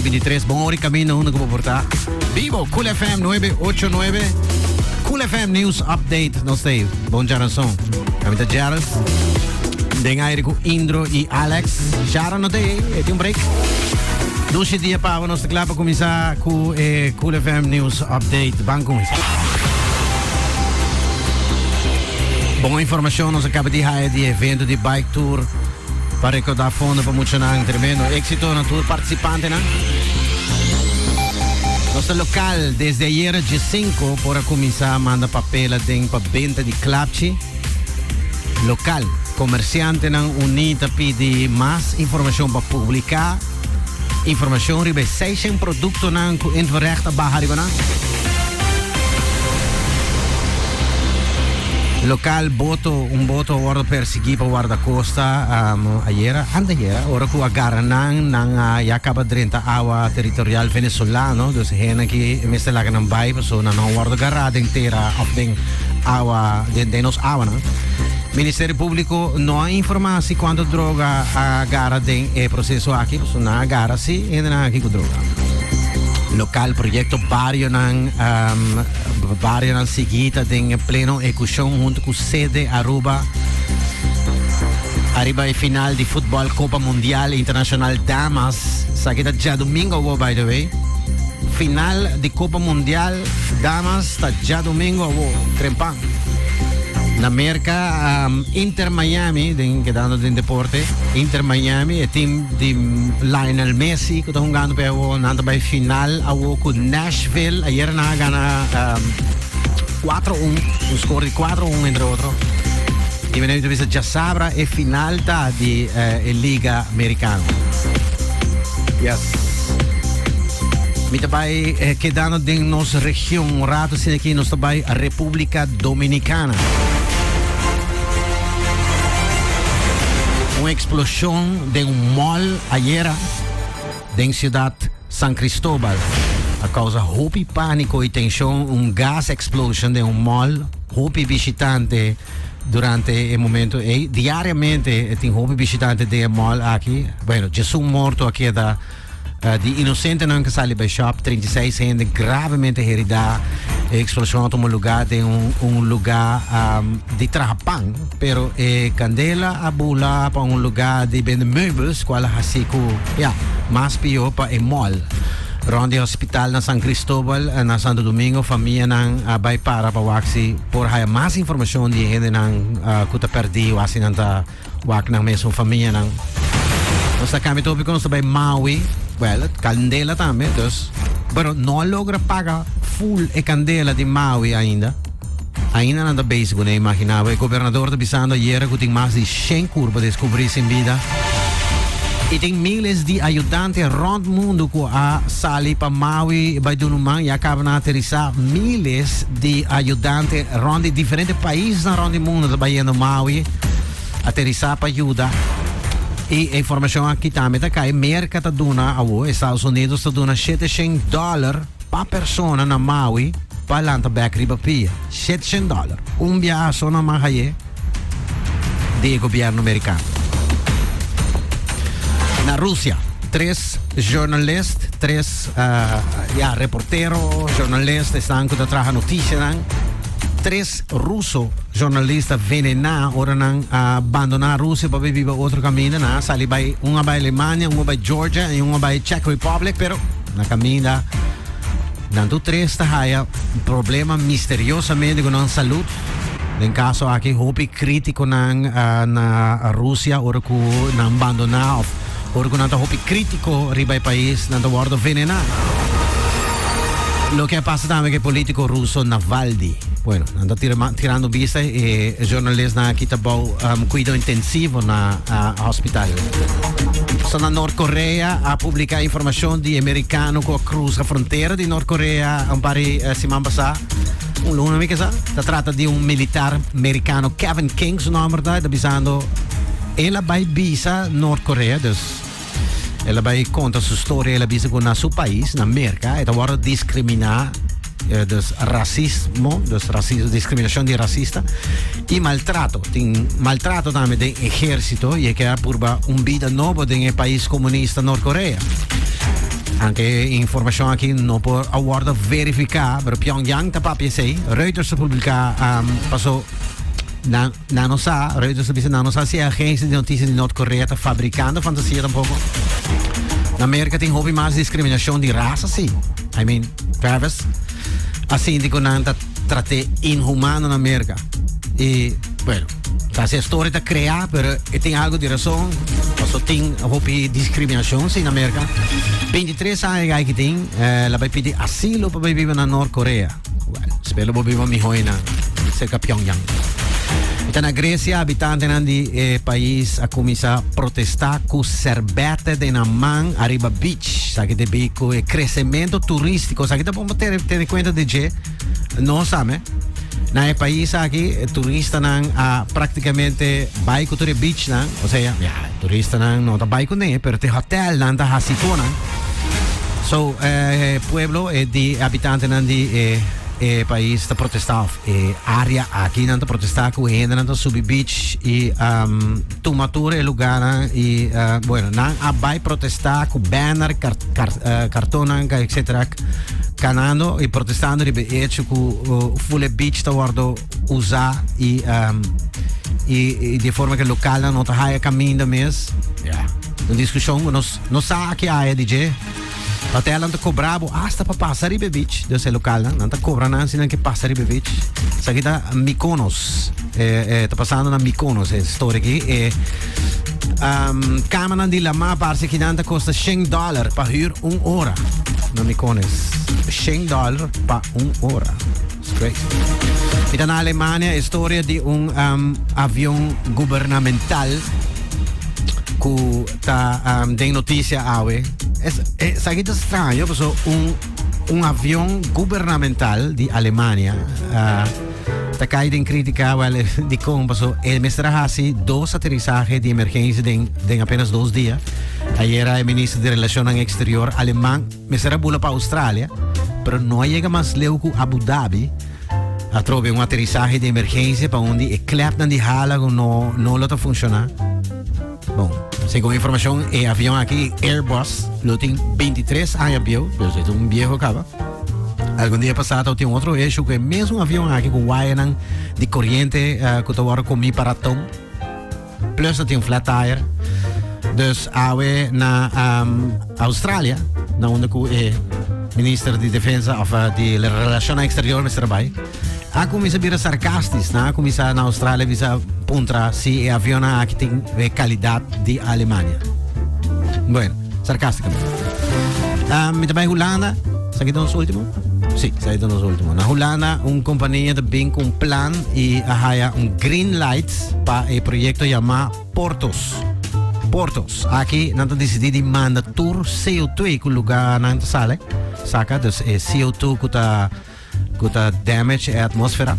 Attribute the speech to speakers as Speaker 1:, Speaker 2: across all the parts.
Speaker 1: 2023. Buon camino uno come porta. Vivo, Cool FM 989. Cool FM News Update. No stay. Buon Jaranson. Kami ta Jaras. Dengai ko Indro e Alex. Sharon no te. E un break. 12 dia pa vamos te klapa começar com Cool FM News Update. Banco. Boa informação, nós acabamos de raio de evento de bike tour para recordar fundo para muito nang tremendo éxito na tour participante na. Nosso local desde ayer de 5 para começar a mandar papel de para venda de clapchi local comerciante nang unita pedi mais informação para publicar informação ribe 6 produto nang inverrecht bahari bana. Local un voto ora persegui per guardacosta anteera ora ku agarra nang yakaba 30 awa territorial venezolano dus hena ki meste laga nang bai so na guarda garrada intera of den awa de nos awa na Ministério Público não há informação quando droga agarra den processo aqui so na agarra si e na aqui com droga local projeto barrio nang seguita em pleno execução junto com sede Aruba arriba e final de futebol Copa Mundial Internacional Damas sakita já domingo by the way final de Copa Mundial Damas está já domingo trempang na América Inter Miami que dando de deporte Inter Miami e team de Lionel Messi que está jogando para final com Nashville ayer na gana 4-1 un score di 4-1 entre otro e venendo vista già sabra e final da di Liga Americana yes mi tabai che danno di nostra regione rato sine che nostra bai Repubblica Dominicana. Una explosión de un mall ayer en Ciudad San Cristóbal a causa hopi pánico y tensión un gas explosion de un mall hopi visitante durante el momento e diariamente tiene hopi visitante de mall aquí bueno Gesù morto aquí da di inocente non che sale by shop 36 gente gravemente herida explosión en un lugar de un lugar de Trapang pero candela abula para un lugar de vende meubels qual así que más peor para el mall Rondi Hospital na San Cristóbal na Santo Domingo família nang bay para waxi por haya mais informação de gente nang kuta perdi o assim nanta wak nang mesmo família nang nossa kami tópico nossa bay Maui well candela também dus pero não logra pagar full e candela de Maui ainda nanda basic ne imaginava o governador está pensando ayer que tem mais de 100 curvas de descobrir sem vida e tem miles de ajudantes rond mundo que a sali para Maui vai do numang e acaba na aterrissar miles de ajudantes rond de diferentes países na rond mundo da Bahia no Maui aterrissar para ajudar e a informação aqui também tá cai merca tá dona ao Estados Unidos tá dona $700 per persona na Maui para lanta back riba pia $700 viaggio na Mahaye de governo americano. Na Rússia, 3 jornalistas, 3 reporteros, jornalistas estão que trabalham notícias. 3 russos jornalistas venenados ora abandonar a Rússia para viver outro caminho. Sali vai uma para a Alemanha, uma para a Georgia e uma para a Czech Republic, pero na caminho dando 3 está problema misteriosamente com a saúde. Em caso aqui, houve crítico na Rússia ora que não abandonar ora que não está houve crítico riba ao país não está guardo venenado. Lo que pasa también que el político ruso Navalny, bueno, anda tirando vista y el jornalista na kita cuidado intensivo na hospital. So na Norcorea a publicar informação de americano que cruza a fronteira de Norcorea um pari semana passada. Uma amiga sa, trata de militar americano Kevin King, su nome da bisando ela vai visa Norcorea, dus ela vai conta sua história, ela visa com na seu país, na América, e agora discriminar, dus racismo, discriminação de racista e maltrato. Tem maltrato também do exército e que é por vida nova do país comunista Norcoreia. Anche informazione aqui não por aguarda verificar, pero Pyongyang tá papi sei, Reuters publica passou na nossa, Reuters disse na nossa se a agência de notícias de Noord-Coreia está fabricando fantasia tampouco. Na América tem houve mais discriminação de raça, sim. I mean, Travis, assim de quando tá trate inhumano na América. E, bueno, essa história está criada, pero tem algo de razão. Só tem houve discriminação, sim, na América. 23 anos que tem, ela vai pedir asilo para viver na Noord-Coreia. Well, spero que viva melhor na cerca Pyongyang. Então, na Grécia, habitantes do país a começar a protestar com servete de Namang arriba beach. Sabe que tem com o crescimento turístico. Sabe que dá para ter conta de que não sabe. Na país aqui, turista não praticamente vai com o beach, não. Ou seja, turista não está vai com nem, mas tem hotel não está hasiko, não. So, pueblo de habitantes do país está protestando, área aqui não está protestando, o gente não está subir beach e tomatura lugar e bueno, não vai protestar com banner, cartão, etc. Canando e protestando de hecho com full beach está guardo usar e de forma que local não está aí caminho mesmo. Uma discussão, não sabe que há DJ. Hotel não está cobrado hasta para passar e beach desse local, não está cobrando nada, senão que passar e beach. Isso aqui está Mykonos, está passando na Mykonos, essa história aqui. Câmara de Lama parece que não custa $100 para ir 1 hora na Mykonos. $100 para 1 hora. It's crazy. E na Alemanha, a história de avião governamental que tem notícia hoje. Sabe que é estranho, porque avião governamental de Alemanha está caindo em crítica de como ele mestra assim 2 aterrissagens de emergência em apenas 2 dias. Ayer o ministro de Relações Exterior alemão mestra bula para a Austrália, mas não chega mais leu com Abu Dhabi a trocar aterrissagem de emergência para onde o clap de hala não está funcionando. Bom, segundo a informação, o avião aqui, Airbus, lo tem 23 anos, é um viejo cabo. Algum dia passado, tem outro eixo que é mesmo um avião aqui com wire de corrente que eu agora comi para tom. Plus, tem flat tire. Dus, na Austrália, na onde o ministro de Defesa of de Relações Exteriores trabalha, a começa a vir sarcástico, na começa na Austrália visa contra se o avião aqui tem qualidade de Alemanha. Bueno, sarcasticamente. E também Holanda, sabe que é o último? Sim, sabe que é o último. Na Holanda, uma companhia tem um plano e há green light para o projeto chamado Portos. Aqui, nós decidimos mandar tour CO2 com o lugar na sala. Saca? Dus CO2 que está damage a atmosfera.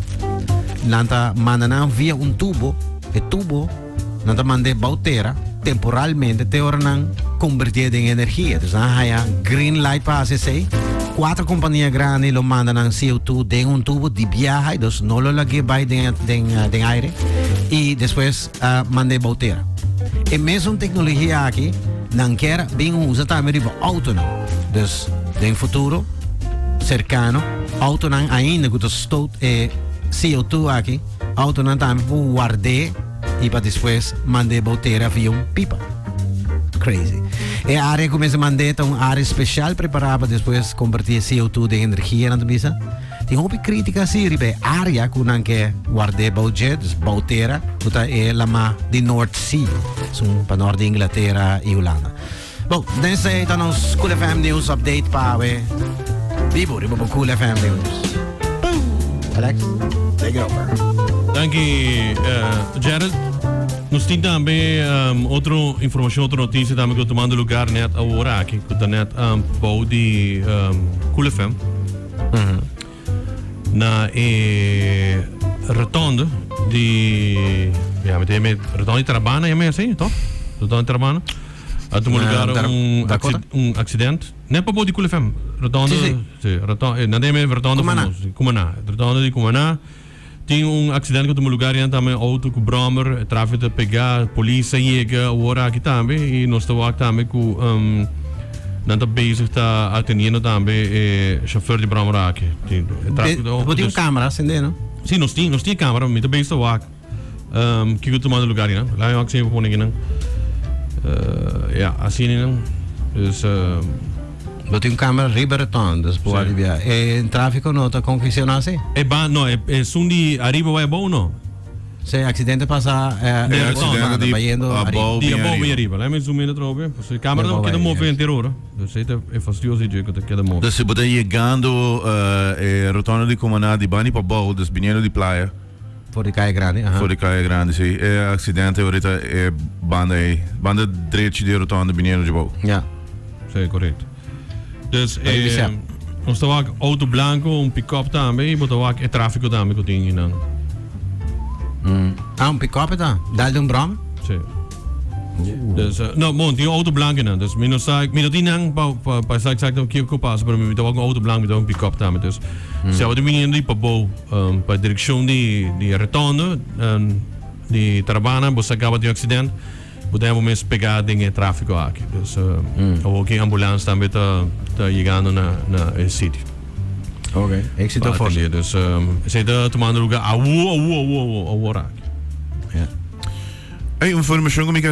Speaker 1: Nanta manda via tubo. E tubo nanta manda bauteira temporalmente te ornan convertir em energia. Dus há green light para ACC. 4 companhias grandes lo mandam CO2 de tubo de viagem, dus não lo lagi vai de aire e depois manda bauteira. E mesmo tecnologia aqui não quer bem usa também de auto não. Dus no futuro cercano auto não ainda que estou CO2 aqui auto não também guardar e para depois mandar bauteira via pipa. Crazy. E a área começa a mandar uma área especial preparada para depois convertir CO2 em energia na tabisa. Tem uma crítica assim, a área que não quer guardar budget, bauteira, que é lá de North Sea, para o norte de Inglaterra e Holanda. Bom, nesse é o nosso Cool FM News Update para Vivo, riba Cool FM News. Alex, take it over.
Speaker 2: Thank you, Jared. Nós temos também outra informação, outra notícia também que eu tomando lugar net agora aqui, que está net bom de Cool FM. Na rotonda de rotonda de Trabana, é assim, toch? Rotonda de Trabana. A tomar lugar acidente. Não é para de Cool FM. Rotonda, sim, rotonda, não é rotonda Cumaná. Rotonda de Cumaná. Tem acidente que tomou lugar e também auto com Bromer, tráfego a pegar, polícia chega agora aqui também e nós estamos aqui também com Dan tá bezig tá atendendo também chauffeur de Bramaraak.
Speaker 1: Pode um câmera acendendo?
Speaker 2: Sim, nós tínhamos câmera, mas tá bezig tá wak. Que eu tomando lugar né? Lá eu acessei por ninguém assim não. Dus
Speaker 1: Pode um câmera Riberton, dus pode via. E tráfico não tá conquistando assim?
Speaker 2: Sundi arriba vai bom não?
Speaker 1: Se acidente passa
Speaker 2: vai arriba. Lá me zoomando trobe. Se câmera não queda mover inteiro, dus é fastidioso de que queda mover.
Speaker 3: Dus se você chegando rotonda de Cumaná de Bani para Bol, dus vindo de praia.
Speaker 1: Voor de Caia Grande.
Speaker 3: Voor de Caia Grande, sim. É acidente ahorita é banda direita de rotonda vindo de Bol.
Speaker 1: Ja.
Speaker 2: Sim, correto. Dus nós temos auto blanco, pick-up também, e temos tráfego também que tem não.
Speaker 1: Pick-up tá? Dá-lhe Bram?
Speaker 2: Sim. Dus não, bom, tem auto blanco não. Dus não sai, não tem não para sair exact o que eu passo, mas temos auto blanco, temos pick-up também. Dus se eu vindo de para para direção de retorno de Tarabana, você acaba de acidente. Podemos mesmo pegar em tráfego aqui. Ou que a ambulância também está chegando na sítio.
Speaker 1: Ok. Ik zit ervoor.
Speaker 2: Dus ze está tomando lugar a hora.
Speaker 3: Hey, informação como é que